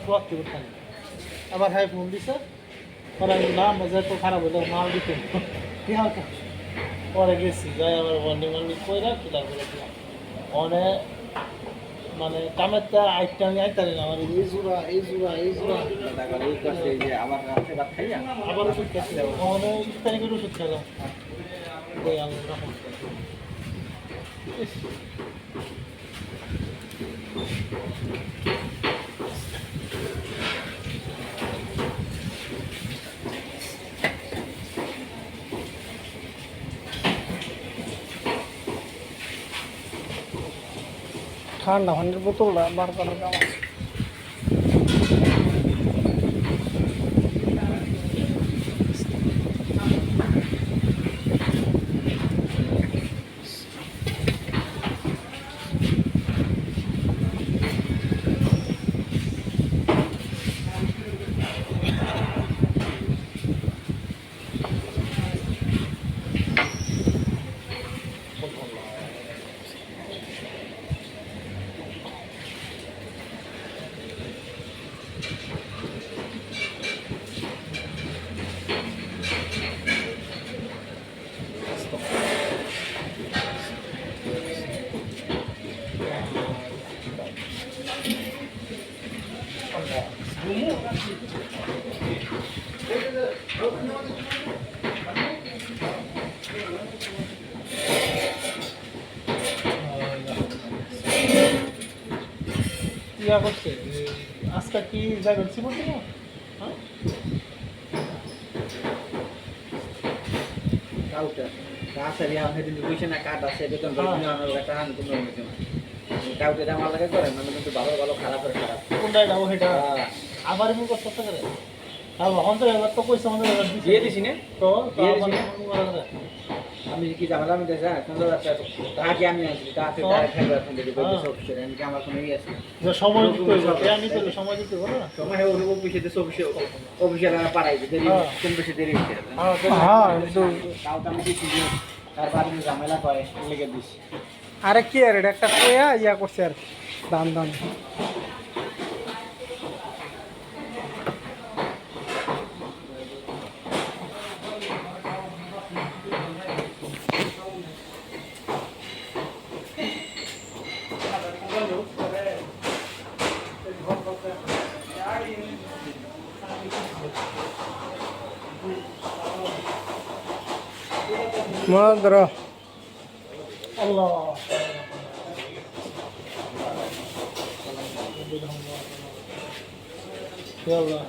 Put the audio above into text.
Proactive থাকে। আবার high phone দিছে, পরে না মজা তো খারাপ হলো, মাল দিতে কি হালকা পরে গেছি যাই আবার ওয়ার্নিং ওয়ার্নিং করে ক্লিয়ার করে দিলাম। অনেক মানে কামের তা আইটা আমি আইতারি না, আমার এই জোড়া এই জোড়া এই জোড়া এই করছে যে আবার রাত্রে ভাত খাইয়া আবার ওষুধ খাচ্ছিলাম, অনেক ইফতারি করে ওষুধ খেলাম। ওই আমি রাখুন ঠান্ডা পানির বোতলটা বার করার কাম আছে। ইয়া করছে আজকে কি যাবেন সিমন্ট না? হ্যাঁ কাউটা গাছের ইয়া হেদিন বুঝছে না কাঠ আছে বেতন বেতন আমার একটা হান কোনো হইছে না কাউকে আমার লাগে করে মানে কিন্তু ভালো ভালো খারাপ করে খারাপ কোনটা যাবো সেটা আবার এমন করতে করে। আর এখন তো এবার তো কইছে আমাদের দিয়ে দিছি না তো দিয়ে আবার দিছি। এমন করা যায়। আমি কি জামালাম দেশা সুন্দর আছে তাকে আমি আছি তাকে তার খাইবার ফোন দিতে বলতে সব কিছু আমি কি আমার কোনো ইয়ে আছে যে সময় দিতে হবে আমি তো সময় দিতে হবে না। সময় হবে ওর অফিসে দেশ অফিসে পাড়াই দেরি কোন বেশি দেরি হচ্ছে হ্যাঁ একটু তাও তো আমি দিচ্ছি যে তারপর ঝামেলা করে লেগে দিচ্ছি আরে কি আর এটা একটা কয়া ইয়া করছে আর দাম দাম মনে ধরো আল্লাহ আল্লাহ